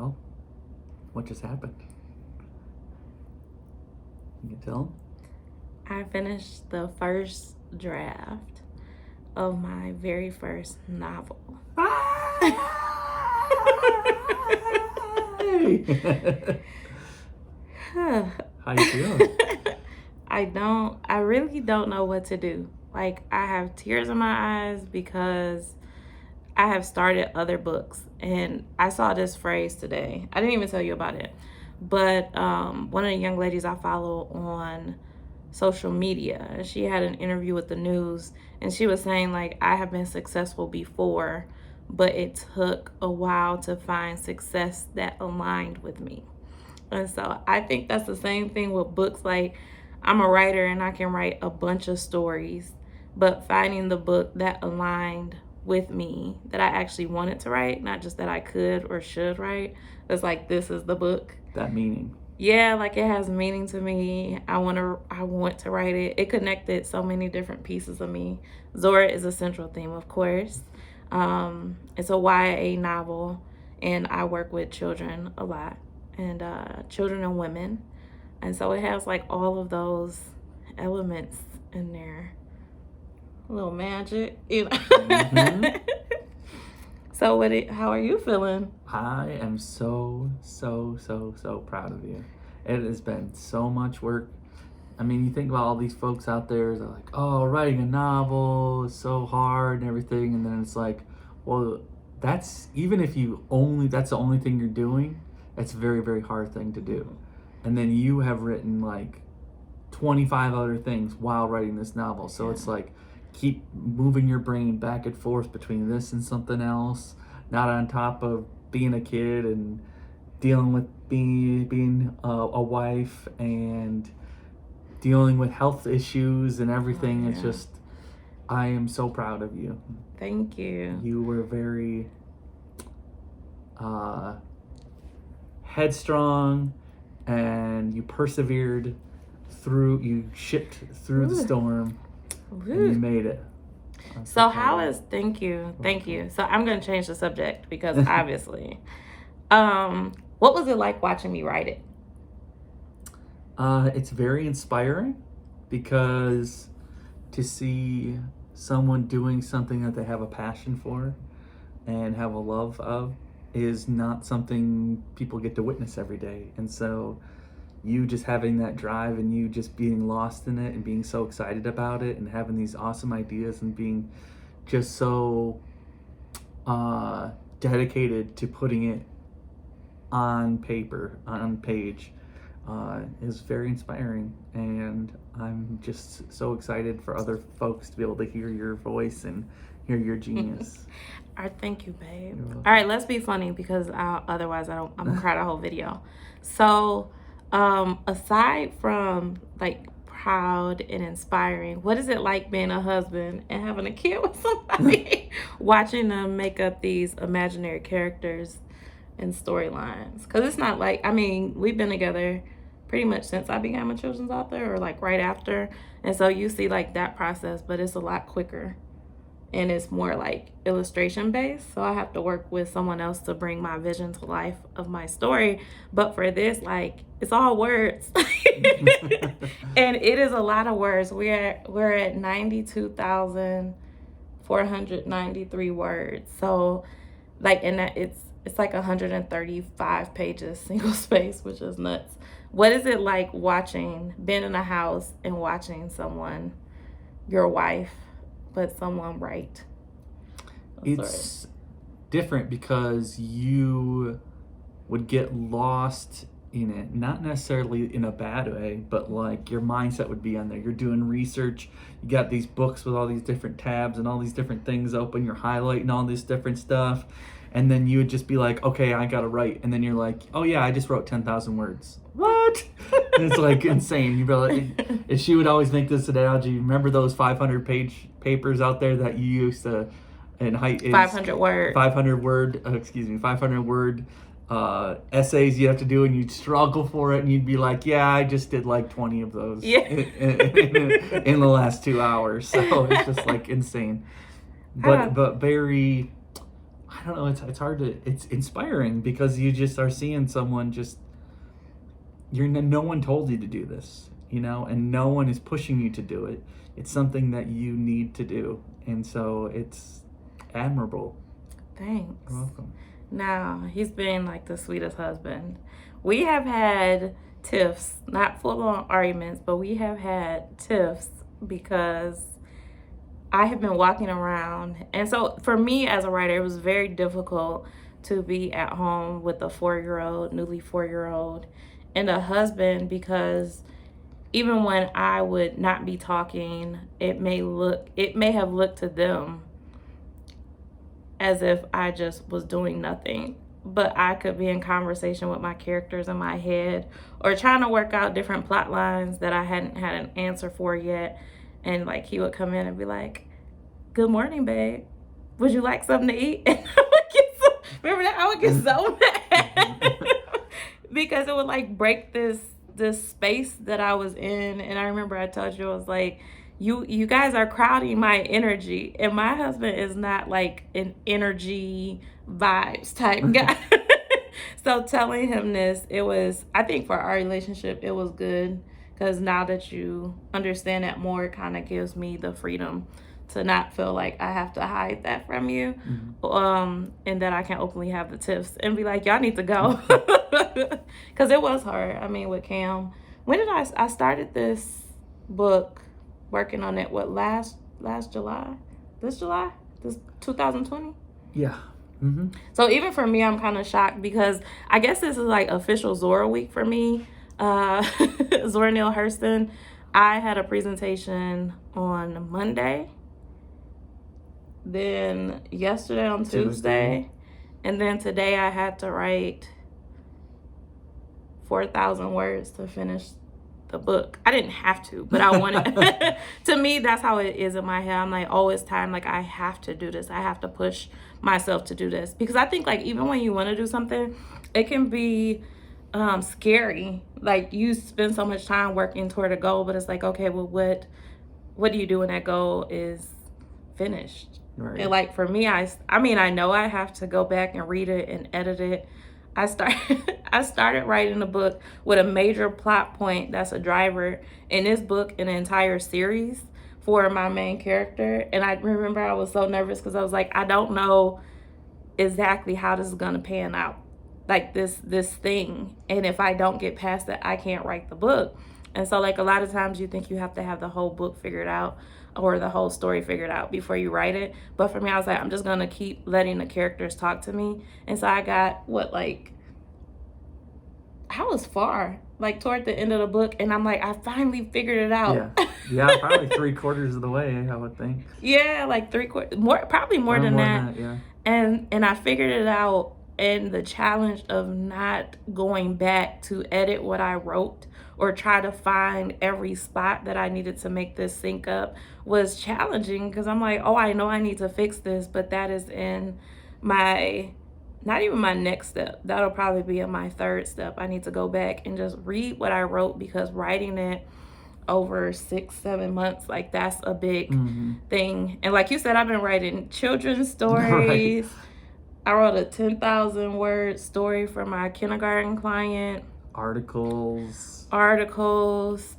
Well, what just happened? You can tell them? I finished the first draft of my very first novel. How you feeling? I really don't know what to do. Like, I have tears in my eyes because I have started other books, and I saw this phrase today. I didn't even tell you about it, but one of the young ladies I follow on social media, she had an interview with the news, and she was saying, like, I have been successful before, but it took a while to find success that aligned with me. And so I think that's the same thing with books. Like, I'm a writer and I can write a bunch of stories, but finding the book that aligned with me, that I actually wanted to write, not just that I could or should write. It's like, this is the book. That meaning. Yeah, like, it has meaning to me. I want to write it. It connected so many different pieces of me. Zora is a central theme, of course. It's a YA novel, and I work with children a lot, and children and women. And so it has like all of those elements in there. A little magic, you know. Mm-hmm. So how are you feeling? I am so proud of you. It has been so much work. I mean, you think about all these folks out there that are like, oh, writing a novel is so hard and everything. And then it's like, well, that's the only thing you're doing. It's a very, very hard thing to do. And then you have written like 25 other things while writing this novel. So it's like, keep moving your brain back and forth between this and something else, not on top of being a kid and dealing with being a wife and dealing with health issues and everything. It's just, I am so proud of you. Thank you. You were very headstrong, and you persevered through, you shipped through the storm. And you made it. So thank you. So I'm going to change the subject because obviously, what was it like watching me write it? It's very inspiring because to see someone doing something that they have a passion for and have a love of is not something people get to witness every day. And so you just having that drive and you just being lost in it and being so excited about it and having these awesome ideas and being just so dedicated to putting it on paper, on page, is very inspiring. And I'm just so excited for other folks to be able to hear your voice and hear your genius. All right, thank you, babe. All right, let's be funny because otherwise I'm gonna cry the whole video. So aside from like proud and inspiring, what is it like being a husband and having a kid with somebody? Watching them make up these imaginary characters and storylines, because it's not like, I mean, we've been together pretty much since I became a children's author, or like right after, and so you see like that process, but it's a lot quicker and it's more like illustration based. So I have to work with someone else to bring my vision to life of my story. But for this, like, it's all words. And it is a lot of words. We're at 92,493 words. So like, and that it's like 135 pages single space, which is nuts. What is it like being in a house and watching someone, your wife, but someone write? It's different because you would get lost in it, not necessarily in a bad way, but like your mindset would be on there. You're doing research, you got these books with all these different tabs and all these different things open, you're highlighting all this different stuff, and then you would just be like, okay, I gotta write, and then you're like, oh yeah, I just wrote 10,000 words. What? And it's like insane. You'd be like, and she would always make this analogy. Remember those 500-page papers out there that you used to, in height, 500 word essays you have to do, and you'd struggle for it, and you'd be like, yeah, I just did like 20 of those in the last 2 hours. So it's just like insane, but very I don't know, it's hard to, it's inspiring because you just are seeing someone just, no one told you to do this, and no one is pushing you to do it. It's something that you need to do. And so it's admirable. Thanks. You're welcome. Now, he's been like the sweetest husband. We have had tiffs, not full-on arguments, but we have had tiffs because I have been walking around. And so for me as a writer, it was very difficult to be at home with a 4-year-old, newly 4-year-old, and a husband, because even when I would not be talking, it may have looked to them as if I just was doing nothing. But I could be in conversation with my characters in my head or trying to work out different plot lines that I hadn't had an answer for yet. And like he would come in and be like, "Good morning, babe. Would you like something to eat?" And remember that? I would get so mad because it would like break this space that I was in. And I remember I told you, I was like, you guys are crowding my energy, and my husband is not like an energy vibes type guy. So telling him this, it was, I think for our relationship, it was good, because now that you understand that more, it kind of gives me the freedom to not feel like I have to hide that from you. And that I can openly have the tiffs and be like, y'all need to go. Because it was hard. I mean, with Cam, when did I started this book, working on it, last July? This 2020? Yeah. So even for me, I'm kind of shocked, because I guess this is like official Zora week for me. Zora Neale Hurston. I had a presentation on Monday, then yesterday on Tuesday, and then today I had to write 4,000 words to finish the book. I didn't have to, but I wanted. To me, that's how it is in my head. I'm like, oh, it's time. Like, I have to do this. I have to push myself to do this, because I think like even when you want to do something, it can be scary. Like, you spend so much time working toward a goal, but it's like, okay, well, what do you do when that goal is finished? Right. And like for me, I mean, I know I have to go back and read it and edit it. I started writing the book with a major plot point that's a driver in this book, an entire series for my main character. And I remember I was so nervous because I was like, I don't know exactly how this is going to pan out, like this thing. And if I don't get past it, I can't write the book. And so like a lot of times you think you have to have the whole book figured out or the whole story figured out before you write it. But for me, I was like, I'm just going to keep letting the characters talk to me. And so I got I was far, like toward the end of the book, and I'm like, I finally figured it out. Yeah, probably 3/4 of the way, I would think. Yeah, like 3/4, probably more than that. Yeah. And I figured it out, and the challenge of not going back to edit what I wrote or try to find every spot that I needed to make this sync up was challenging, because I'm like, oh, I know I need to fix this, but that is in not even my next step. That'll probably be in my third step. I need to go back and just read what I wrote, because writing it over 6-7 months, like that's a big thing. And like you said, I've been writing children's stories. Right. I wrote a 10,000 word story for my kindergarten client. Articles,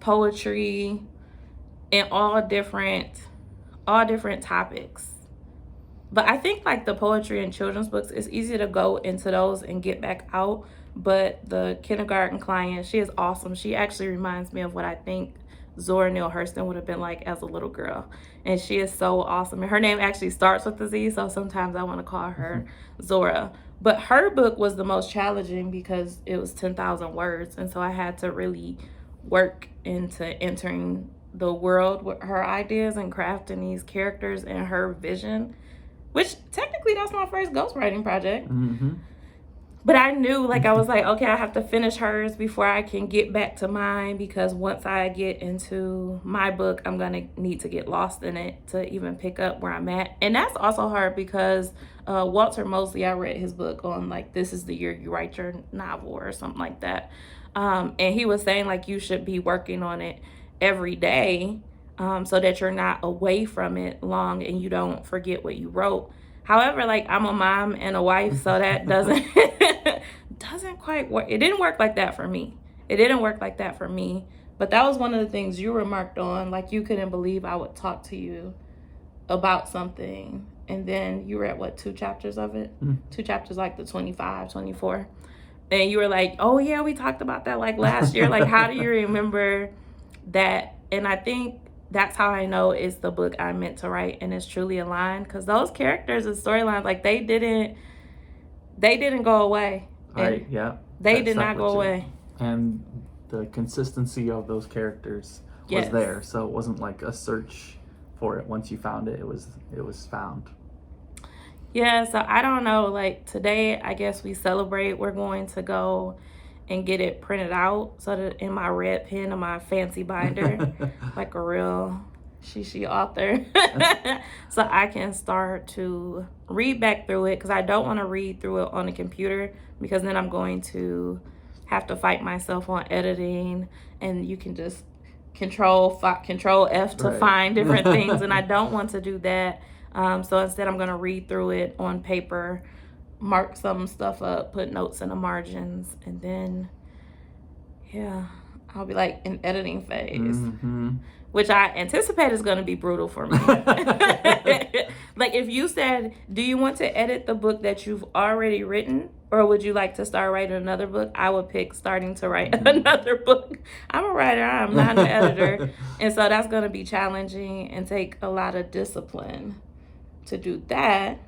poetry, and all different topics. But I think like the poetry and children's books, it's easy to go into those and get back out. But the kindergarten client, she is awesome. She actually reminds me of what I think Zora Neale Hurston would have been like as a little girl. And she is so awesome. And her name actually starts with a Z, so sometimes I want to call her Zora. But her book was the most challenging because it was 10,000 words. And so I had to really work into entering the world with her ideas and crafting these characters and her vision, which technically that's my first ghostwriting project. But I knew, like, I was like, okay, I have to finish hers before I can get back to mine, because once I get into my book, I'm going to need to get lost in it to even pick up where I'm at. And that's also hard because Walter Mosley, I read his book on, like, this is the year you write your novel or something like that. And he was saying, like, you should be working on it every day so that you're not away from it long and you don't forget what you wrote. However, like, I'm a mom and a wife, so that doesn't doesn't quite work. It didn't work like that for me. It didn't work like that for me. But that was one of the things you remarked on. Like, you couldn't believe I would talk to you about something, and then you read, what, 2 chapters of it? 2 chapters, like the 25, 24. And you were like, oh, yeah, we talked about that, like, last year. Like, how do you remember that? And I think that's how I know it's the book I meant to write and it's truly aligned, because those characters and storylines, like, they didn't go away. Right, yeah. They did not go away. And the consistency of those characters was there, so it wasn't like a search for it. Once you found it, it was found. Yeah, so I don't know, like, today I guess we celebrate. We're going to go and get it printed out so that in my red pen and my fancy binder, like a real she author, so I can start to read back through it, because I don't want to read through it on a computer, because then I'm going to have to fight myself on editing, and you can just control F to find different things, and I don't want to do that. So instead I'm going to read through it on paper, mark some stuff up, put notes in the margins, and then I'll be like in editing phase, which I anticipate is going to be brutal for me. Like, if you said, do you want to edit the book that you've already written, or would you like to start writing another book? I would pick starting to write another book. I'm a writer, I'm not an editor. And so that's going to be challenging and take a lot of discipline to do that.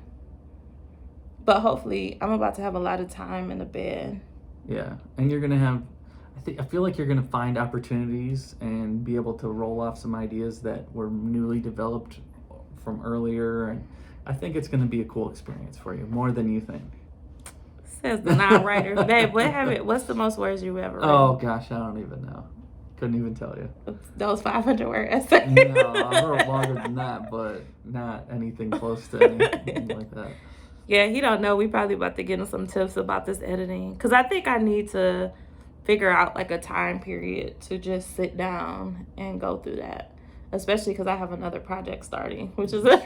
But hopefully I'm about to have a lot of time in the bed. Yeah, and you're going to have, I feel like you're going to find opportunities and be able to roll off some ideas that were newly developed from earlier, and I think it's going to be a cool experience for you, more than you think. Says the non-writer. Babe, what's the most words you've ever written? Oh gosh, I don't even know. Couldn't even tell you. Those 500 word essays. No, I wrote longer than that, but not anything close to anything like that. Yeah, he don't know. We probably about to get him some tips about this editing, because I think I need to figure out like a time period to just sit down and go through that. Especially because I have another project starting, which is a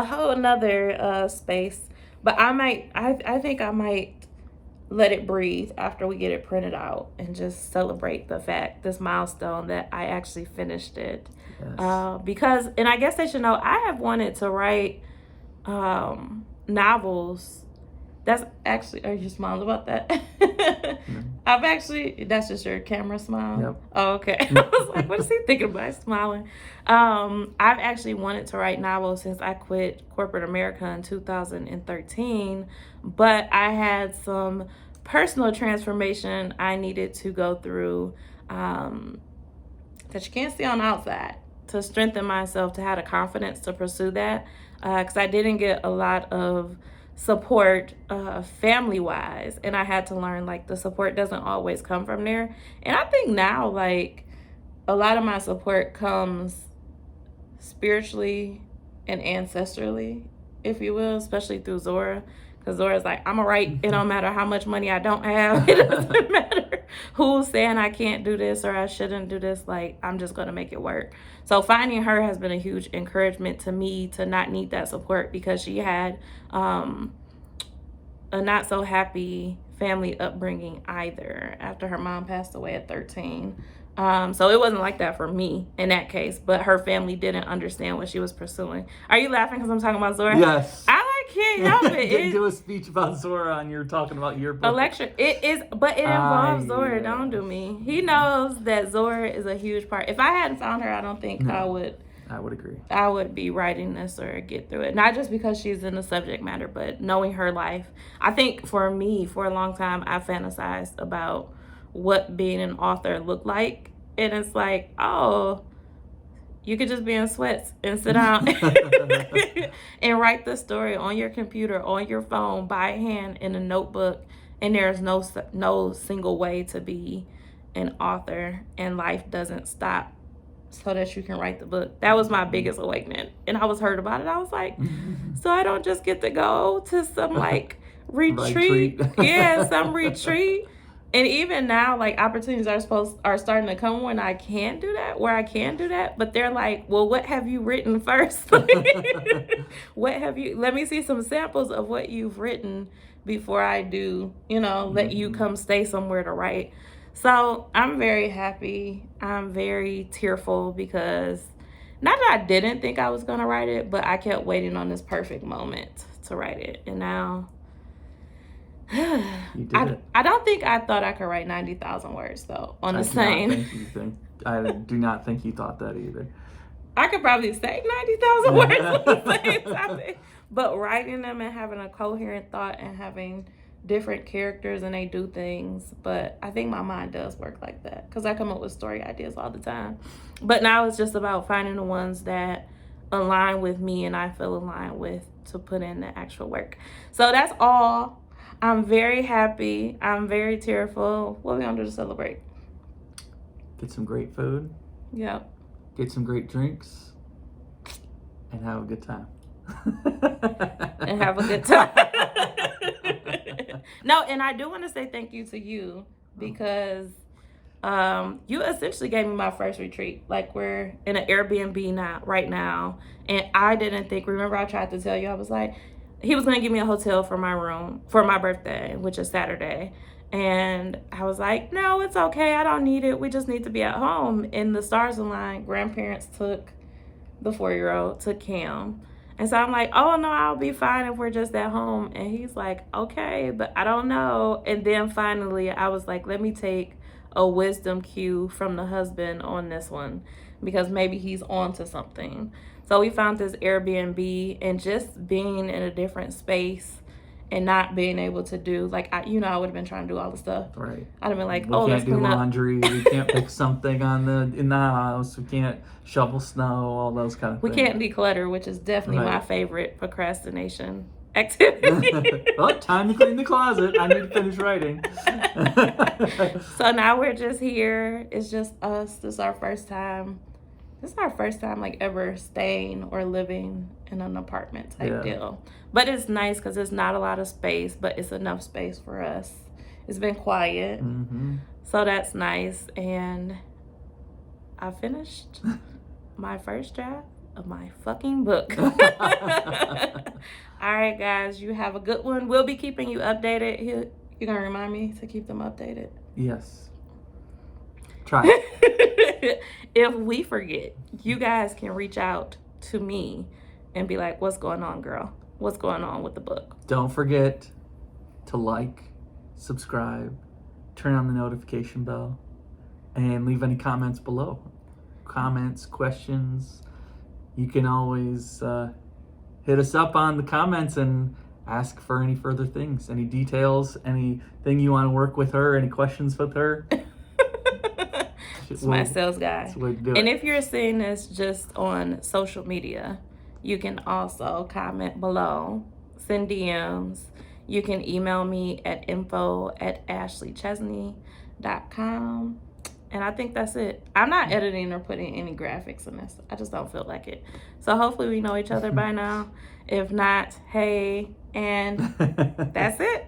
whole nother space. But I think I might let it breathe after we get it printed out and just celebrate this milestone that I actually finished it. Yes. Because, and I guess they should know, I have wanted to write novels. That's actually, are you smiling about that? That's just your camera smile? Yep. Oh, okay. I was like, what is he thinking about? He's smiling. I've actually wanted to write novels since I quit corporate America in 2013, but I had some personal transformation I needed to go through that you can't see on the outside, to strengthen myself, to have the confidence to pursue that, because I didn't get a lot of support family wise, and I had to learn like the support doesn't always come from there. And I think now, like, a lot of my support comes spiritually and ancestrally, if you will, especially through Zora, because Zora's like, I'm gonna write, it don't matter how much money I don't have, it doesn't matter who's saying I can't do this or I shouldn't do this, like, I'm just gonna make it work. So finding her has been a huge encouragement to me to not need that support, because she had a not so happy family upbringing either after her mom passed away at 13. So it wasn't like that for me in that case, but her family didn't understand what she was pursuing. Are you laughing because I'm talking about Zora? Yes. I can't help it. Didn't do a speech about Zora and you're talking about your book. A lecture. It is, but it involves Zora. Don't do me. He knows that Zora is a huge part. If I hadn't found her, I don't think I would agree. I would be writing this or get through it. Not just because she's in the subject matter, but knowing her life. I think for me, for a long time, I fantasized about what being an author looked like. And it's like, oh, you could just be in sweats and sit down and write the story on your computer, on your phone, by hand, in a notebook. And there's no single way to be an author, and life doesn't stop so that you can write the book. That was my biggest awakening. And I was hurt about it. I was like, so I don't just get to go to some like retreat. Yeah, some retreat And even now, like, opportunities are starting to come when I can do that, where I can do that. But they're like, well, what have you written first? Let me see some samples of what you've written before I do, let you come stay somewhere to write. So I'm very happy. I'm very tearful because not that I didn't think I was going to write it, but I kept waiting on this perfect moment to write it. And now You did it. I don't think I thought I could write 90,000 words though on the same. I do not think you thought that either. I could probably say 90,000 words on the same topic, but writing them and having a coherent thought and having different characters and they do things. But I think my mind does work like that because I come up with story ideas all the time. But now it's just about finding the ones that align with me and I feel aligned with to put in the actual work. So that's all. I'm very happy. I'm very tearful. What are we gonna do to celebrate? Get some great food. Yep. Get some great drinks. And have a good time. And have a good time. No, and I do want to say thank you to you because you essentially gave me my first retreat. Like, we're in an Airbnb right now. And I didn't think, remember I tried to tell you, I was like, he was going to give me a hotel for my room for my birthday, which is Saturday. And I was like, no, it's okay. I don't need it. We just need to be at home. And the stars aligned. Grandparents took the 4-year-old, took Cam. And so I'm like, oh, no, I'll be fine if we're just at home. And he's like, okay, but I don't know. And then finally I was like, let me take a wisdom cue from the husband on this one because maybe he's on to something. So we found this Airbnb, and just being in a different space and not being able to do, like, I would have been trying to do all the stuff. Right. I'd have been like, we can't do laundry. We can't pick something in the house. We can't shovel snow, all those kind of things. We can't declutter, which is definitely my favorite procrastination activity. Well, time to clean the closet. I need to finish writing. So now we're just here. It's just us. This is our first time. Like, ever staying or living in an apartment type deal. But it's nice because it's not a lot of space, but it's enough space for us. It's been quiet. Mm-hmm. So that's nice. And I finished my first draft of my fucking book. All right, guys, you have a good one. We'll be keeping you updated. You're going to remind me to keep them updated? Yes. Try. If we forget, you guys can reach out to me and be like, what's going on, girl? What's going on with the book? Don't forget to like, subscribe, turn on the notification bell, and leave any comments below. Comments, questions. You can always hit us up on the comments and ask for any further things, any details, anything you want to work with her, any questions with her. It's my sales guy. That's the way to do it. And if you're seeing this just on social media, you can also comment below, send DMs. You can email me at info@ashleechesny.com. And I think that's it. I'm not editing or putting any graphics in this. I just don't feel like it. So hopefully we know each other by now. If not, hey, and that's it.